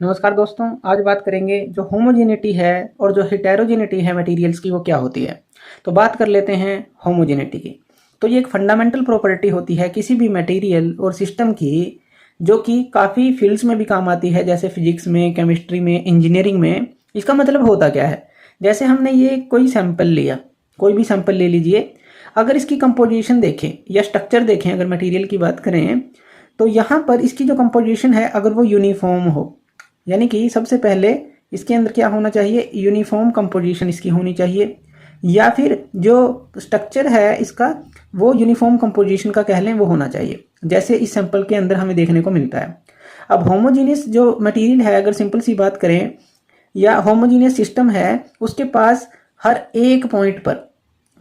नमस्कार दोस्तों, आज बात करेंगे जो होमोजेनिटी है और जो हेटेरोजेनिटी है मटेरियल्स की वो क्या होती है। तो बात कर लेते हैं होमोजेनिटी की। तो ये एक फंडामेंटल प्रॉपर्टी होती है किसी भी मटेरियल और सिस्टम की, जो कि काफ़ी फील्ड्स में भी काम आती है, जैसे फिजिक्स में, केमिस्ट्री में, इंजीनियरिंग में। इसका मतलब होता क्या है, जैसे हमने ये कोई सैंपल लिया, कोई भी सैंपल ले लीजिए, अगर इसकी कंपोजिशन देखें या स्ट्रक्चर देखें, अगर मटेरियल की बात करें तो यहाँ पर इसकी जो कंपोजिशन है अगर वो यूनिफॉर्म हो, यानी कि सबसे पहले इसके अंदर क्या होना चाहिए, यूनिफॉर्म कंपोजिशन इसकी होनी चाहिए, या फिर जो स्ट्रक्चर है इसका वो यूनिफॉर्म कंपोजिशन का कह लें वो होना चाहिए, जैसे इस सैंपल के अंदर हमें देखने को मिलता है। अब होमोजीनियस जो मटेरियल है, अगर सिंपल सी बात करें, या होमोजीनियस सिस्टम है, उसके पास हर एक पॉइंट पर,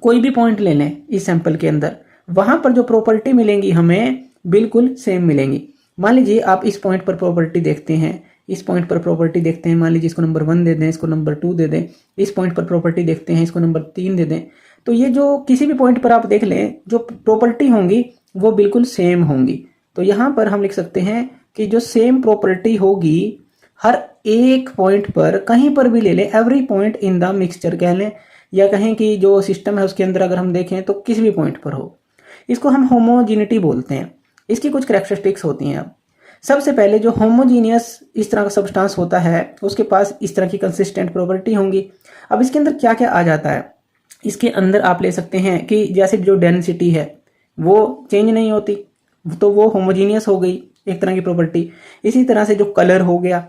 कोई भी पॉइंट ले लें इस सैंपल के अंदर, वहां पर जो प्रॉपर्टी मिलेंगी हमें बिल्कुल सेम मिलेंगी। मान लीजिए आप इस पॉइंट पर प्रॉपर्टी देखते हैं, इस पॉइंट पर प्रॉपर्टी देखते हैं, मान लीजिए इसको नंबर 1 दे दें, इसको नंबर 2 दे दें, इस पॉइंट पर प्रॉपर्टी देखते हैं, इसको नंबर 3 दे दें। तो ये जो किसी भी पॉइंट पर आप देख लें, जो प्रॉपर्टी होंगी वो बिल्कुल सेम होंगी। तो यहाँ पर हम लिख सकते हैं कि जो सेम प्रॉपर्टी होगी हर एक पॉइंट पर, कहीं पर भी ले लें, every point in the mixture कह लें, या कहें कि जो सिस्टम है उसके अंदर अगर हम देखें तो किसी भी पॉइंट पर हो, इसको हम होमोजिनिटी बोलते हैं। इसकी कुछ करैक्टरिस्टिक्स होती हैं। अब सबसे पहले जो होमोजीनियस इस तरह का सब्सटेंस होता है उसके पास इस तरह की कंसिस्टेंट प्रॉपर्टी होंगी। अब इसके अंदर क्या क्या आ जाता है, इसके अंदर आप ले सकते हैं कि जैसे जो डेंसिटी है वो चेंज नहीं होती, तो वो होमोजीनियस हो गई एक तरह की प्रॉपर्टी। इसी तरह से जो कलर हो गया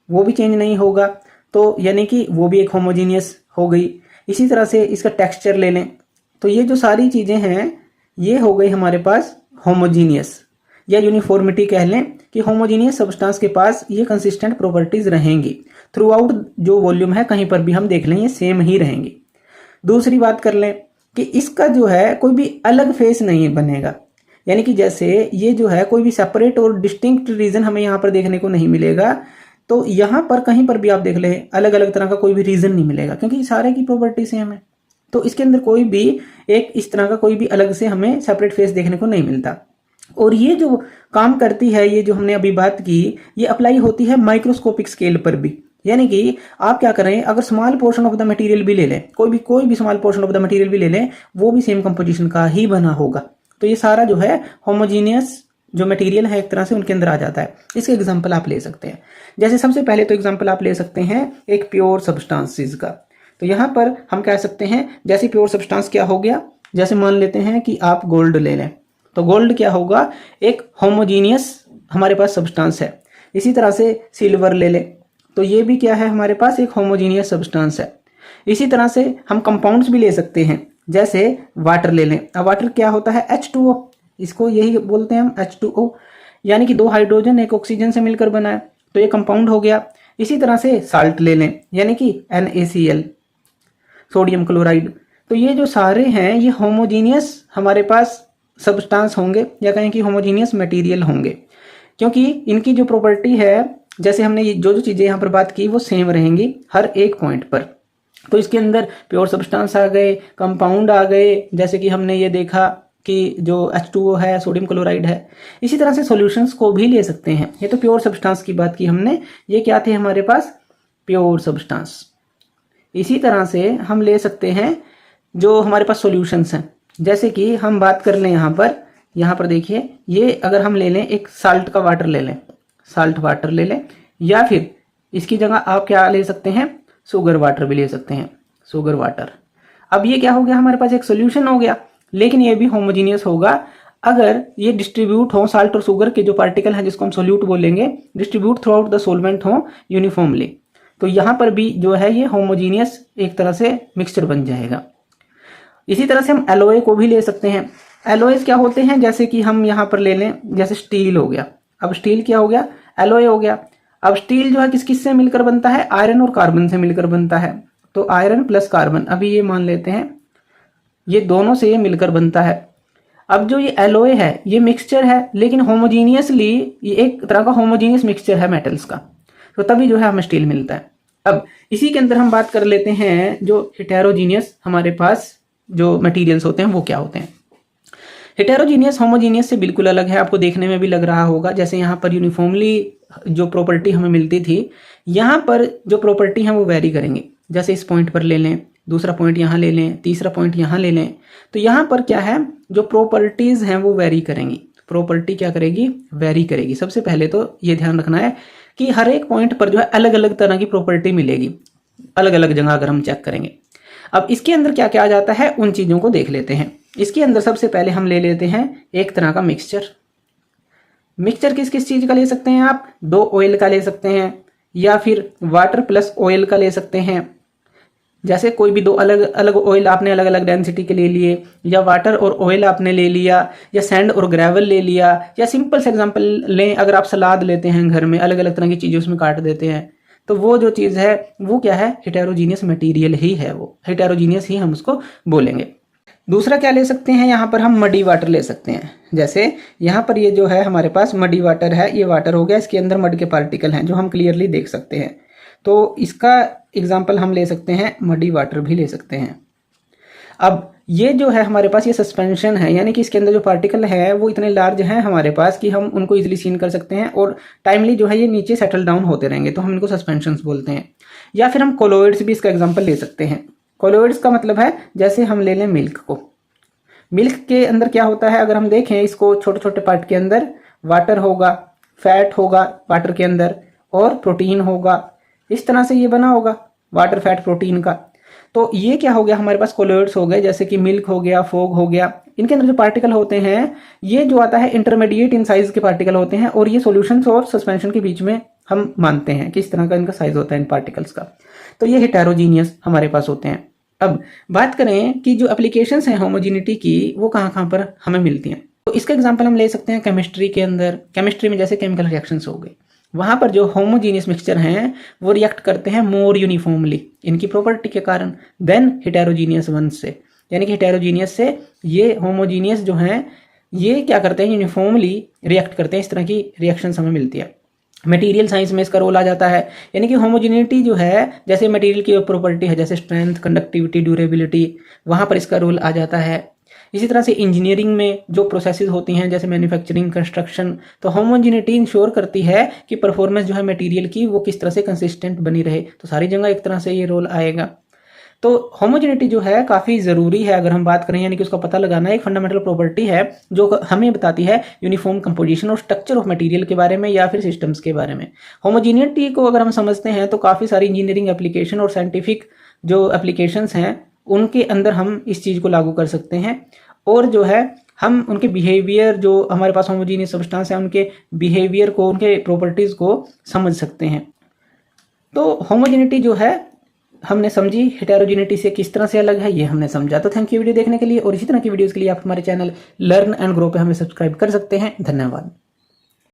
वो भी चेंज नहीं होगा, तो यानी कि वो भी एक होमोजीनियस हो गई। इसी तरह से इसका टेक्सचर ले लें, तो ये जो सारी चीज़ें हैं ये हो गई हमारे पास होमोजीनियस, या यूनिफॉर्मिटी कह लें कि होमोजीनियस सब्सटेंस के पास ये कंसिस्टेंट प्रॉपर्टीज रहेंगी थ्रू आउट जो वॉल्यूम है, कहीं पर भी हम देख लें ये सेम ही रहेंगी। दूसरी बात कर लें कि इसका जो है कोई भी अलग फेस नहीं बनेगा, यानी कि जैसे ये जो है कोई भी सेपरेट और डिस्टिंक्ट रीजन हमें यहाँ पर देखने को नहीं मिलेगा। तो यहाँ पर कहीं पर भी आप देख लें अलग अलग तरह का कोई भी रीजन नहीं मिलेगा, क्योंकि सारे की प्रॉपर्टी सेम है। तो इसके अंदर कोई भी एक इस तरह का कोई भी अलग से हमें सेपरेट फेस देखने को नहीं मिलता। और ये जो काम करती है, ये जो हमने अभी बात की, ये अप्लाई होती है माइक्रोस्कोपिक स्केल पर भी। यानी कि आप क्या करें, अगर small portion of the material भी ले लें, कोई भी small portion of the material भी ले लें, वो भी सेम कंपोजिशन का ही बना होगा। तो ये सारा जो है होमोजीनियस जो मटेरियल है एक तरह से उनके अंदर आ जाता है। इसके एग्जाम्पल आप ले सकते हैं, जैसे सबसे पहले तो एग्जाम्पल आप ले सकते हैं एक प्योर सब्सटेंसेस का। तो यहाँ पर हम कह सकते हैं जैसे प्योर सब्सटेंस क्या हो गया, जैसे मान लेते हैं कि आप गोल्ड ले लें, तो गोल्ड क्या होगा, एक होमोजीनियस हमारे पास सब्सटेंस है। इसी तरह से सिल्वर ले लें, तो ये भी क्या है, हमारे पास एक होमोजीनियस सब्सटेंस है। इसी तरह से हम कंपाउंड्स भी ले सकते हैं, जैसे वाटर ले लें। अब वाटर क्या होता है, H2O, इसको यही बोलते हैं हम H2O, यानी कि 2 हाइड्रोजन एक ऑक्सीजन से मिलकर बना है, तो ये कंपाउंड हो गया। इसी तरह से साल्ट ले लें, यानी कि NaCl, सोडियम क्लोराइड। तो ये जो सारे हैं ये होमोजीनियस हमारे पास सब्सटेंस होंगे, या कहें कि होमोजीनियस मटेरियल होंगे, क्योंकि इनकी जो प्रॉपर्टी है, जैसे हमने जो जो चीज़ें यहाँ पर बात की वो सेम रहेंगी हर एक पॉइंट पर। तो इसके अंदर प्योर सब्सटेंस आ गए, कंपाउंड आ गए, जैसे कि हमने ये देखा कि जो H2O है सोडियम क्लोराइड है। इसी तरह से सॉल्यूशंस को भी ले सकते हैं। ये तो प्योर सब्सटेंस की बात की हमने, ये क्या थे हमारे पास, प्योर सब्सटेंस। इसी तरह से हम ले सकते हैं जो हमारे पास सॉल्यूशंस हैं, जैसे कि हम बात कर लें यहाँ पर देखिए, ये अगर हम ले लें एक साल्ट का वाटर ले लें, साल्ट वाटर ले लें, या फिर इसकी जगह आप क्या ले सकते हैं, शुगर वाटर भी ले सकते हैं, शुगर वाटर। अब ये क्या हो गया, हमारे पास एक सोल्यूशन हो गया, लेकिन ये भी होमोजीनियस होगा अगर ये डिस्ट्रीब्यूट हो, साल्ट और शुगर के जो पार्टिकल हैं जिसको हम सोल्यूट बोलेंगे, distribute through out the solvent हो यूनिफॉर्मली। तो यहाँ पर भी जो है ये होमोजीनियस एक तरह से मिक्सचर बन जाएगा। इसी तरह से हम एलोए को भी ले सकते हैं। एलोएज क्या होते हैं, जैसे कि हम यहाँ पर ले लें, जैसे स्टील हो गया। अब स्टील क्या हो गया, एलोए हो गया। अब स्टील जो है किस किस से मिलकर बनता है, आयरन और कार्बन से मिलकर बनता है। तो आयरन प्लस कार्बन, अभी ये मान लेते हैं ये दोनों से ये मिलकर बनता है। अब जो ये एलोए है ये मिक्सचर है, लेकिन होमोजीनियसली ये एक तरह का होमोजीनियस मिक्सचर है मेटल्स का, तो तभी जो है हमें स्टील मिलता है। अब इसी के अंदर हम बात कर लेते हैं जो हेटेरोजीनियस हमारे पास जो मटेरियल्स होते हैं वो क्या होते हैं। हेटेरोजीनियस होमोजीनियस से बिल्कुल अलग है, आपको देखने में भी लग रहा होगा। जैसे यहाँ पर यूनिफॉर्मली जो प्रॉपर्टी हमें मिलती थी, यहाँ पर जो प्रॉपर्टी है वो वेरी करेंगे। जैसे इस पॉइंट पर ले लें, दूसरा पॉइंट यहाँ ले लें, तीसरा पॉइंट यहाँ ले लें, तो यहाँ पर क्या है, जो प्रॉपर्टीज हैं वो वेरी करेंगी। प्रॉपर्टी क्या करेगी, वेरी करेगी। सबसे पहले तो ये ध्यान रखना है कि हर एक पॉइंट पर जो है अलग अलग तरह की प्रॉपर्टी मिलेगी, अलग अलग जगह अगर हम चेक करेंगे। अब इसके अंदर क्या क्या आ जाता है उन चीज़ों को देख लेते हैं। इसके अंदर सबसे पहले हम ले लेते हैं एक तरह का मिक्सचर। मिक्सचर किस किस चीज़ का ले सकते हैं आप, 2 ऑयल का ले सकते हैं या फिर वाटर प्लस ऑयल का ले सकते हैं। जैसे कोई भी 2 अलग अलग ऑयल आपने अलग अलग डेंसिटी के ले लिए, या वाटर और ऑयल आपने ले लिया, या सैंड और ग्रेवल ले लिया, या सिंपल से एग्जांपल लें, अगर आप सलाद लेते हैं घर में, अलग अलग तरह की चीज़ें उसमें काट देते हैं, तो वो जो चीज़ है वो क्या है, हेटेरोजीनियस मटेरियल ही है, वो हेटेरोजीनियस ही हम उसको बोलेंगे। दूसरा क्या ले सकते हैं, यहाँ पर हम मडी वाटर ले सकते हैं। जैसे यहाँ पर ये जो है हमारे पास मडी वाटर है, ये वाटर हो गया, इसके अंदर मड के पार्टिकल हैं जो हम क्लियरली देख सकते हैं। तो इसका एग्जाम्पल हम ले सकते हैं, मडी वाटर भी ले सकते हैं। अब ये जो है हमारे पास ये सस्पेंशन है, यानी कि इसके अंदर जो पार्टिकल है वो इतने लार्ज हैं हमारे पास कि हम उनको इजीली सीन कर सकते हैं और टाइमली जो है ये नीचे सेटल डाउन होते रहेंगे, तो हम इनको सस्पेंशंस बोलते हैं। या फिर हम कोलोइड्स भी इसका एग्जाम्पल ले सकते हैं। कोलोइड्स का मतलब है, जैसे हम ले लें मिल्क को, मिल्क के अंदर क्या होता है, अगर हम देखें इसको, छोटे छोटे पार्ट के अंदर वाटर होगा, फैट होगा वाटर के अंदर, और प्रोटीन होगा। इस तरह से ये बना होगा वाटर फैट प्रोटीन का। तो ये क्या हो गया, हमारे पास कोलोइड्स हो गए, जैसे कि मिल्क हो गया, फोग हो गया। इनके अंदर जो पार्टिकल होते हैं, ये जो आता है इंटरमीडिएट इन साइज के पार्टिकल होते हैं, और ये सॉल्यूशंस और सस्पेंशन के बीच में हम मानते हैं कि इस तरह का इनका साइज होता है इन पार्टिकल्स का। तो ये हेटेरोजीनियस हमारे पास होते हैं। अब बात करें कि जो एप्लीकेशंस हैं होमोजिनिटी की, वो कहाँ कहाँ पर हमें मिलती हैं। तो इसका एग्जाम्पल हम ले सकते हैं केमिस्ट्री के अंदर। केमिस्ट्री में जैसे केमिकल रिएक्शंस हो गए, वहाँ पर जो होमोजीनियस मिक्सचर हैं वो रिएक्ट करते हैं मोर यूनिफॉर्मली इनकी प्रॉपर्टी के कारण देन हेटेरोजीनियस वन से, यानी कि हेटेरोजीनियस से ये होमोजीनियस जो हैं ये क्या करते हैं, यूनिफॉर्मली रिएक्ट करते हैं। इस तरह की रिएक्शंस हमें मिलती है। मटेरियल साइंस में इसका रोल आ जाता है, यानी कि होमोजिनिटी जो है, जैसे मटेरियल की प्रॉपर्टी है, जैसे स्ट्रेंथ, कंडक्टिविटी, ड्यूरेबिलिटी, वहाँ पर इसका रोल आ जाता है। इसी तरह से इंजीनियरिंग में जो प्रोसेसेस होती हैं, जैसे मैन्युफैक्चरिंग, कंस्ट्रक्शन, तो होमोजिनिटी इंश्योर करती है कि परफॉर्मेंस जो है मटेरियल की वो किस तरह से कंसिस्टेंट बनी रहे। तो सारी जगह एक तरह से ये रोल आएगा। तो होमोजिनिटी जो है काफ़ी ज़रूरी है अगर हम बात करें, यानी कि उसका पता लगाना एक फंडामेंटल प्रॉपर्टी है जो हमें बताती है यूनिफॉर्म कंपोजिशन और स्ट्रक्चर ऑफ मटेरियल के बारे में या फिर सिस्टम्स के बारे में। होमोजिनिटी को अगर हम समझते हैं तो काफ़ी सारी इंजीनियरिंग एप्लीकेशन और साइंटिफिक जो एप्लीकेशंस हैं उनके अंदर हम इस चीज़ को लागू कर सकते हैं, और जो है हम उनके बिहेवियर, जो हमारे पास होमोजीनियस सब्सटेंस है, उनके बिहेवियर को, उनके प्रॉपर्टीज़ को समझ सकते हैं। तो होमोजिनिटी जो है हमने समझी, हेटेरोजिनिटी से किस तरह से अलग है ये हमने समझा। तो थैंक यू वीडियो देखने के लिए, और इसी तरह की वीडियोस के लिए आप हमारे चैनल लर्न एंड ग्रो पे हमें सब्सक्राइब कर सकते हैं। धन्यवाद।